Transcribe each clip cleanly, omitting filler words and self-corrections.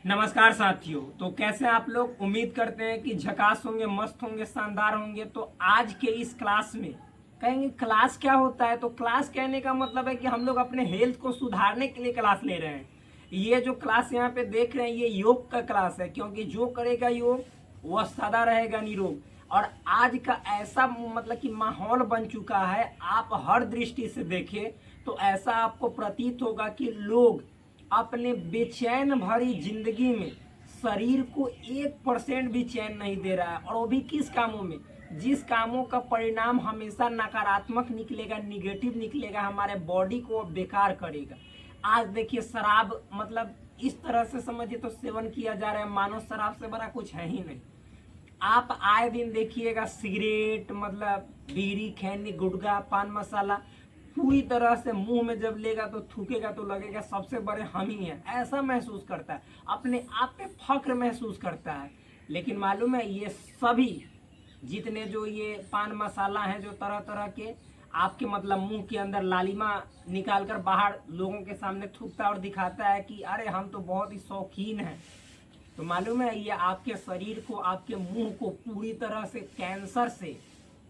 नमस्कार साथियों। तो कैसे आप लोग? उम्मीद करते हैं कि झकास होंगे, मस्त होंगे, शानदार होंगे। तो आज के इस क्लास में कहेंगे क्लास क्या होता है। तो क्लास कहने का मतलब है कि हम लोग अपने हेल्थ को सुधारने के लिए क्लास ले रहे हैं। ये जो क्लास यहाँ पे देख रहे हैं ये योग का क्लास है, क्योंकि जो करेगा योग वह सदा रहेगा निरोग। और आज का ऐसा मतलब कि माहौल बन चुका है, आप हर दृष्टि से देखें तो ऐसा आपको प्रतीत होगा कि लोग अपने बेचैन भरी जिंदगी में शरीर को 1% भी चैन नहीं दे रहा है। और वो भी किस कामों में? जिस कामों का परिणाम हमेशा नकारात्मक निकलेगा, निगेटिव निकलेगा, हमारे बॉडी को बेकार करेगा। आज देखिए शराब मतलब इस तरह से समझिए तो सेवन किया जा रहा है, मानो शराब से बड़ा कुछ है ही नहीं। आप आए दिन देखिएगा सिगरेट मतलब बीड़ी, खैनी, गुटखा, पान मसाला पूरी तरह से मुंह में जब लेगा तो थूकेगा तो लगेगा सबसे बड़े हम ही हैं, ऐसा महसूस करता है, अपने आप पे फक्र महसूस करता है। लेकिन मालूम है ये सभी जितने जो ये पान मसाला हैं जो तरह तरह के आपके मतलब मुंह के अंदर लालिमा निकाल कर बाहर लोगों के सामने थूकता और दिखाता है कि अरे हम तो बहुत ही शौकीन हैं। तो मालूम है ये आपके शरीर को, आपके मुंह को पूरी तरह से कैंसर से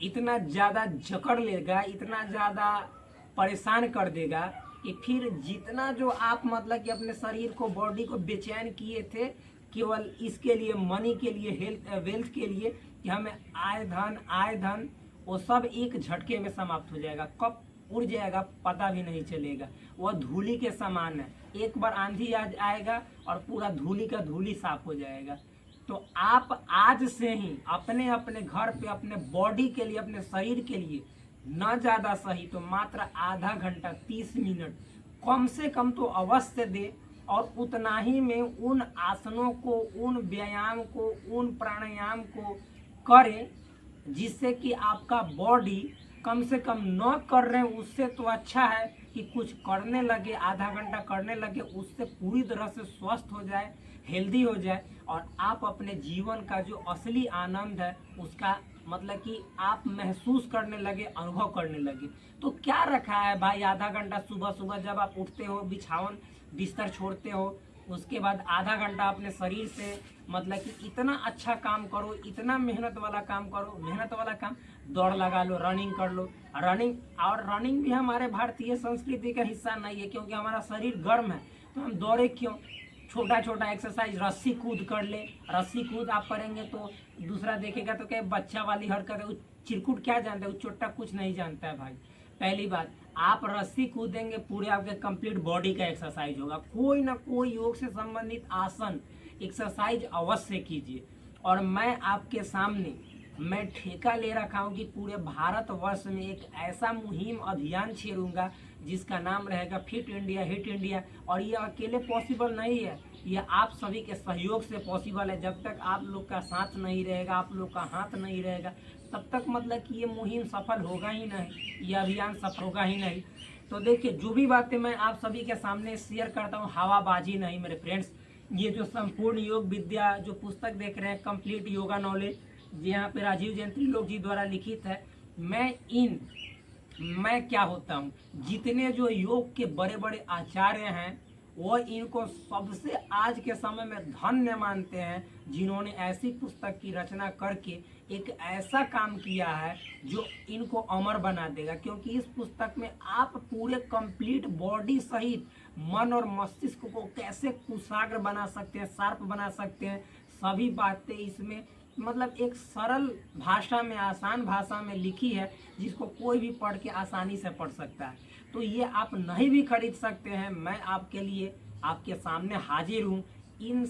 इतना ज़्यादा जकड़ लेगा, इतना ज़्यादा परेशान कर देगा कि फिर जितना जो आप मतलब कि अपने शरीर को, बॉडी को बेचैन किए थे केवल इसके लिए, मनी के लिए, हेल्थ वेल्थ के लिए कि हमें आय धन वो सब एक झटके में समाप्त हो जाएगा। कब उड़ जाएगा पता भी नहीं चलेगा। वह धूली के समान है, एक बार आंधी आएगा और पूरा धूली का धूली साफ हो जाएगा। तो आप आज से ही अपने अपने घर पे अपने बॉडी के लिए, अपने शरीर के लिए न ज़्यादा सही तो मात्र आधा घंटा 30 मिनट कम से कम तो अवश्य दे। और उतना ही में उन आसनों को, उन व्यायाम को, उन प्राणायाम को करें जिससे कि आपका बॉडी कम से कम न कर रहे हैं उससे तो अच्छा है कि कुछ करने लगे, आधा घंटा करने लगे, उससे पूरी तरह से स्वस्थ हो जाए, हेल्दी हो जाए और आप अपने जीवन का जो असली आनंद है उसका मतलब कि आप महसूस करने लगे, अनुभव करने लगे। तो क्या रखा है भाई, आधा घंटा सुबह सुबह जब आप उठते हो, बिछावन बिस्तर छोड़ते हो, उसके बाद आधा घंटा अपने शरीर से मतलब कि इतना अच्छा काम करो, इतना मेहनत वाला काम करो, मेहनत वाला काम, दौड़ लगा लो, रनिंग कर लो। रनिंग, और रनिंग भी हमारे भारतीय संस्कृति का हिस्सा नहीं है क्योंकि हमारा शरीर गर्म है तो हम दौड़े क्यों? छोटा छोटा एक्सरसाइज, रस्सी कूद कर ले। रस्सी कूद आप करेंगे तो दूसरा देखेगा तो क्या बच्चा वाली हरकत है, वो चिरकुट क्या जानता है, वो चोट्टा कुछ नहीं जानता है भाई। पहली बात, आप रस्सी कूदेंगे पूरे आपके कंप्लीट बॉडी का एक्सरसाइज होगा। कोई ना कोई योग से संबंधित आसन एक्सरसाइज अवश्य कीजिए। और मैं आपके सामने मैं ठेका ले रखा हूँ कि पूरे भारतवर्ष में एक ऐसा मुहिम अभियान छेड़ूंगा जिसका नाम रहेगा फिट इंडिया, हिट इंडिया। और ये अकेले पॉसिबल नहीं है, ये आप सभी के सहयोग से पॉसिबल है। जब तक आप लोग का साथ नहीं रहेगा, आप लोग का हाथ नहीं रहेगा, तब तक मतलब कि ये मुहिम सफल होगा ही नहीं, ये अभियान सफल होगा ही नहीं। तो देखिए जो भी बातें मैं आप सभी के सामने शेयर करता हूँ हवाबाजी नहीं मेरे फ्रेंड्स। ये जो संपूर्ण योग विद्या जो पुस्तक देख रहे हैं, कंप्लीट योगा नॉलेज, यहाँ पे राजीव जयंत्री लोग जी द्वारा लिखित है। मैं क्या होता हूँ, जितने जो योग के बड़े बड़े आचार्य हैं वो इनको सबसे आज के समय में धन्य मानते हैं जिन्होंने ऐसी पुस्तक की रचना करके एक ऐसा काम किया है जो इनको अमर बना देगा। क्योंकि इस पुस्तक में आप पूरे कंप्लीट बॉडी सहित मन और मस्तिष्क को कैसे कुशाग्र बना सकते हैं, शार्प बना सकते हैं, सभी बातें इसमें मतलब एक सरल भाषा में, आसान भाषा में लिखी है जिसको कोई भी पढ़ के आसानी से पढ़ सकता है। तो ये आप नहीं भी खरीद सकते हैं, मैं आपके लिए आपके सामने हाजिर हूँ इन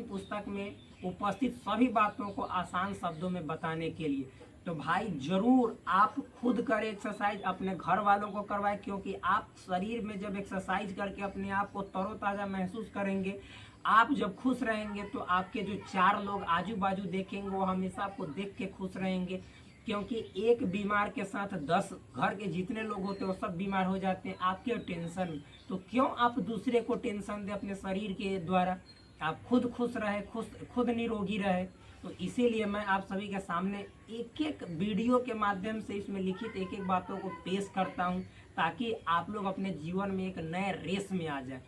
पुस्तक में उपस्थित सभी बातों को आसान शब्दों में बताने के लिए। तो भाई जरूर आप खुद करें एक्सरसाइज, अपने घर वालों को करवाएं, क्योंकि आप शरीर में जब एक्सरसाइज करके अपने आप को तरोताज़ा महसूस करेंगे, आप जब खुश रहेंगे तो आपके जो 4 लोग आजू बाजू देखेंगे वो हमेशा आपको देख के खुश रहेंगे। क्योंकि एक बीमार के साथ 10 घर के जितने लोग होते हैं वो सब बीमार हो जाते हैं आपके टेंशन में। तो क्यों आप दूसरे को टेंशन दें अपने शरीर के द्वारा? आप खुद खुश रहे, खुद निरोगी रहे। तो इसीलिए मैं आप सभी के सामने एक एक वीडियो के माध्यम से इसमें लिखित एक एक बातों को पेश करता हूं ताकि आप लोग अपने जीवन में एक नए रेस में आ जाए।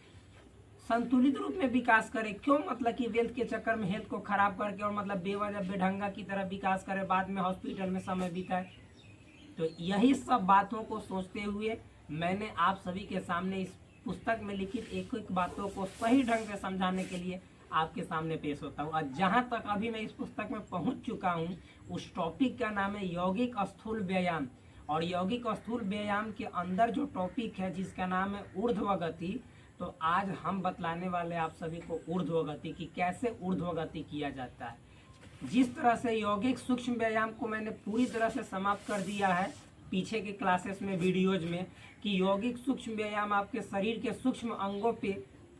संतुलित रूप में विकास करे। क्यों? मतलब कि वेल्थ के चक्कर में हेल्थ को खराब करके और मतलब बेवजह बेढंगा की तरह विकास करे, बाद में हॉस्पिटल में समय बिताए। तो यही सब बातों को सोचते हुए मैंने आप सभी के सामने इस पुस्तक में लिखित एक एक बातों को सही ढंग से समझाने के लिए आपके सामने पेश होता हूँ। और जहाँ तक अभी मैं इस पुस्तक में पहुँच चुका हूँ, उस टॉपिक का नाम है यौगिक स्थूल व्यायाम। और यौगिक स्थूल व्यायाम के अंदर जो टॉपिक है जिसका नाम है ऊर्ध्व गति, तो आज हम बतलाने वाले आप सभी को ऊर्ध्व गति की कैसे ऊर्ध्व गति किया जाता है। जिस तरह से यौगिक सूक्ष्म व्यायाम को मैंने पूरी तरह से समाप्त कर दिया है पीछे के क्लासेस में, वीडियोज में, कि यौगिक सूक्ष्म व्यायाम आपके शरीर के सूक्ष्म अंगों पे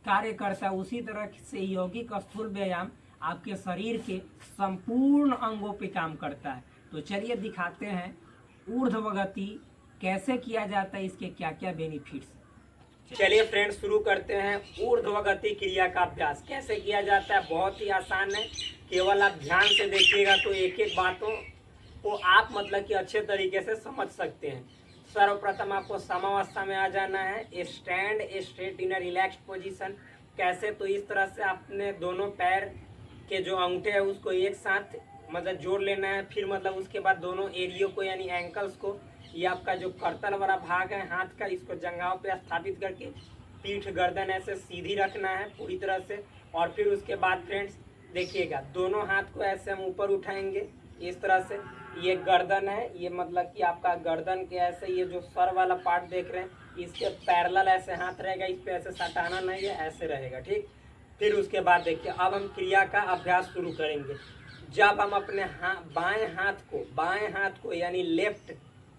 कार्य करता है, उसी तरह से यौगिक स्थूल व्यायाम आपके शरीर के संपूर्ण अंगों पे काम करता है। तो चलिए दिखाते हैं ऊर्ध्व गति कैसे किया जाता है, इसके क्या क्या बेनिफिट्स। चलिए फ्रेंड्स, शुरू करते हैं ऊर्ध्व गति क्रिया का अभ्यास। कैसे किया जाता है? बहुत ही आसान है, केवल आप ध्यान से देखिएगा तो एक एक बातों को आप मतलब कि अच्छे तरीके से समझ सकते हैं। सर्वप्रथम आपको समावस्था में आ जाना है। Stand straight in relaxed position. कैसे? तो इस तरह से आपने दोनों पैर के जो अंगूठे है उसको एक साथ मतलब जोड़ लेना है। फिर मतलब उसके बाद दोनों एरियो को यानी एंकल्स को, ये आपका जो करतल वाला भाग है हाथ का, इसको जंघाओं पे स्थापित करके पीठ गर्दन ऐसे सीधी रखना है पूरी तरह से। और फिर उसके बाद फ्रेंड्स देखिएगा, दोनों हाथ को ऐसे हम ऊपर उठाएंगे इस तरह से। ये गर्दन है, ये मतलब कि आपका गर्दन के ऐसे ये जो सर वाला पार्ट देख रहे हैं इसके पैरेलल ऐसे हाथ रहेगा, इस पे ऐसे सटाना नहीं है, ऐसे रहेगा, ठीक। फिर उसके बाद देखिए, अब हम क्रिया का अभ्यास शुरू करेंगे। जब हम अपने बाएं हाथ को यानी लेफ्ट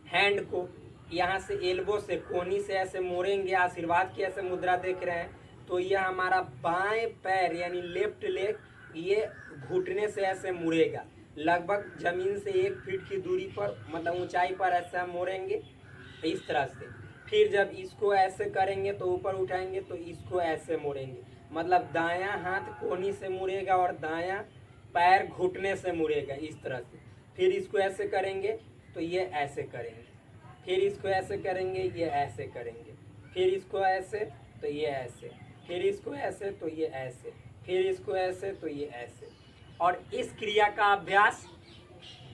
हैंड को यहाँ से एल्बो से कोहनी से ऐसे मोड़ेंगे, आशीर्वाद की ऐसे मुद्रा देख रहे हैं, तो यह हमारा बाएं पैर यानी लेफ्ट लेग ये घुटने से ऐसे मुड़ेगा, लगभग जमीन से 1 फीट की दूरी पर मतलब ऊंचाई पर ऐसे हम मोड़ेंगे इस तरह से। फिर जब इसको ऐसे करेंगे तो ऊपर उठाएंगे तो इसको ऐसे मोड़ेंगे, मतलब दायां हाथ कोहनी से मुड़ेगा और दायां पैर घुटने से मुड़ेगा इस तरह से। फिर इसको ऐसे करेंगे तो ये ऐसे करेंगे, फिर इसको ऐसे करेंगे, ये ऐसे करेंगे, फिर इसको ऐसे तो ये ऐसे, फिर इसको ऐसे तो ये ऐसे, फिर इसको ऐसे तो ये ऐसे। और इस क्रिया का अभ्यास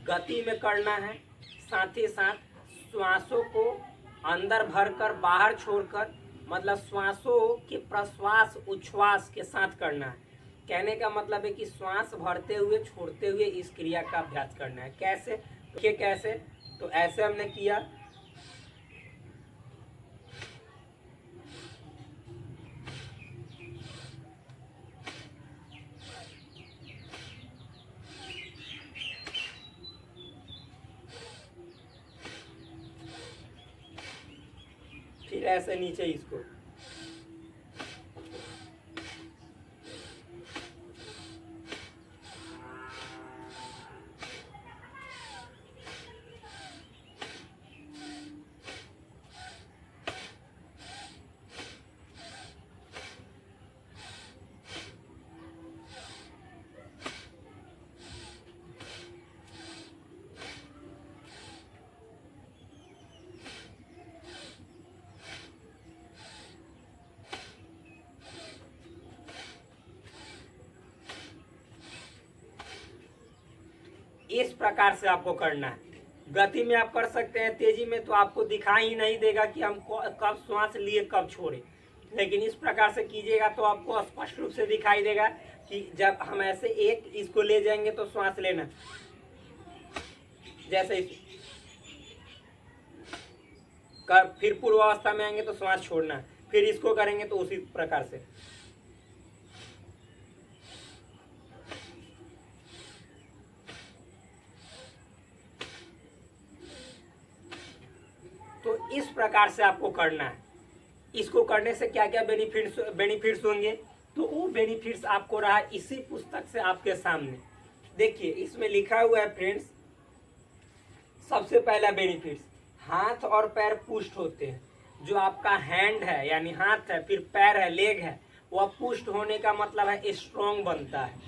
गति में करना है, साथ ही साथ श्वासों को अंदर भरकर बाहर छोड़कर, मतलब श्वासों के प्रश्वास उच्छ्वास के साथ करना है। कहने का मतलब है कि श्वास भरते हुए छोड़ते हुए इस क्रिया का अभ्यास करना है। कैसे? देखिए कैसे, तो ऐसे हमने किया, फिर ऐसे नीचे इसको, इस प्रकार से आपको करना है। गति में आप कर सकते हैं, तेजी में तो आपको दिखाई ही नहीं देगा कि हम कब श्वास लिए कब छोड़े, लेकिन इस प्रकार से कीजिएगा तो आपको स्पष्ट रूप से दिखाई देगा कि जब हम ऐसे एक इसको ले जाएंगे तो श्वास लेना, जैसे इस फिर पूर्व अवस्था में आएंगे तो श्वास छोड़ना, फिर इसको करेंगे तो उसी प्रकार से। तो इस प्रकार से आपको करना है। इसको करने से क्या क्या बेनिफिट्स होंगे, तो वो बेनिफिट्स आपको रहा इसी पुस्तक से आपके सामने। देखिए इसमें लिखा हुआ है फ्रेंड्स, सबसे पहला बेनिफिट्स, हाथ और पैर पुष्ट होते हैं। जो आपका हैंड है यानी हाथ है, फिर पैर है, लेग है, वह पुष्ट होने का मतलब है स्ट्रॉन्ग बनता है।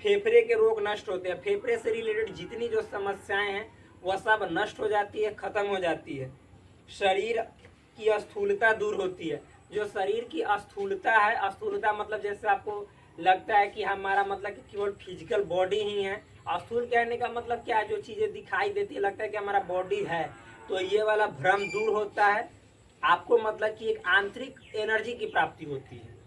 फेफड़े के रोग नष्ट होते हैं, फेफड़े से रिलेटेड जितनी जो समस्याएं हैं वह सब नष्ट हो जाती है, खत्म हो जाती है। शरीर की स्थूलता दूर होती है, जो शरीर की स्थूलता है, स्थूलता मतलब जैसे आपको लगता है कि हमारा मतलब कि केवल फिजिकल बॉडी ही है। स्थूल कहने का मतलब क्या है, जो चीजें दिखाई देती है लगता है कि हमारा बॉडी है, तो ये वाला भ्रम दूर होता है। आपको मतलब कि एक आंतरिक एनर्जी की प्राप्ति होती है।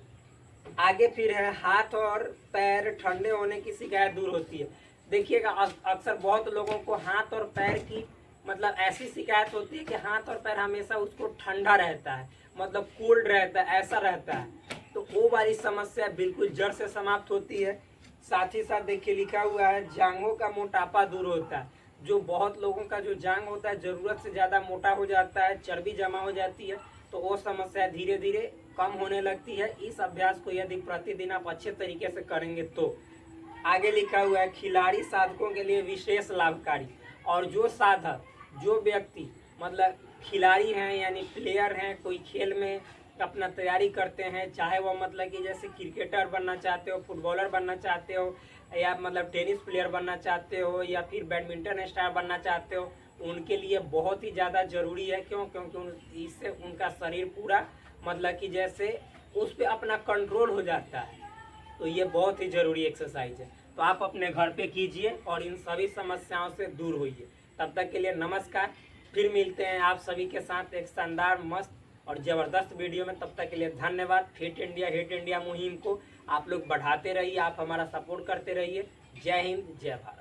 आगे फिर है हाथ और पैर ठंडे होने की शिकायत दूर होती है। देखिएगा अक्सर बहुत लोगों को हाथ और पैर की मतलब ऐसी शिकायत होती है कि हाथ और पैर हमेशा उसको ठंडा रहता है, मतलब कोल्ड रहता है, ऐसा रहता है। तो वो वाली समस्या बिल्कुल जड़ से समाप्त होती है। साथ ही साथ देखिए लिखा हुआ है जांघों का मोटापा दूर होता है। जो बहुत लोगों का जो जांग होता है जरूरत से ज्यादा मोटा हो जाता है, चर्बी जमा हो जाती है, तो वो समस्या धीरे धीरे कम होने लगती है। इस अभ्यास को यदि प्रतिदिन आप अच्छे तरीके से करेंगे तो। आगे लिखा हुआ है खिलाड़ी साधकों के लिए विशेष लाभकारी। और जो साधक, जो व्यक्ति मतलब खिलाड़ी हैं यानी प्लेयर हैं, कोई खेल में अपना तैयारी करते हैं, चाहे वो मतलब कि जैसे क्रिकेटर बनना चाहते हो, फुटबॉलर बनना चाहते हो, या मतलब टेनिस प्लेयर बनना चाहते हो, या फिर बैडमिंटन स्टार बनना चाहते हो, उनके लिए बहुत ही ज़्यादा जरूरी है। क्यों? क्योंकि इससे उनका शरीर पूरा मतलब कि जैसे उस पर अपना कंट्रोल हो जाता है। तो ये बहुत ही जरूरी एक्सरसाइज है। तो आप अपने घर पे कीजिए और इन सभी समस्याओं से दूर होइए। तब तक के लिए नमस्कार। फिर मिलते हैं आप सभी के साथ एक शानदार, मस्त और ज़बरदस्त वीडियो में। तब तक के लिए धन्यवाद। फिट इंडिया हिट इंडिया मुहिम को आप लोग बढ़ाते रहिए, आप हमारा सपोर्ट करते रहिए। जय हिंद, जय भारत।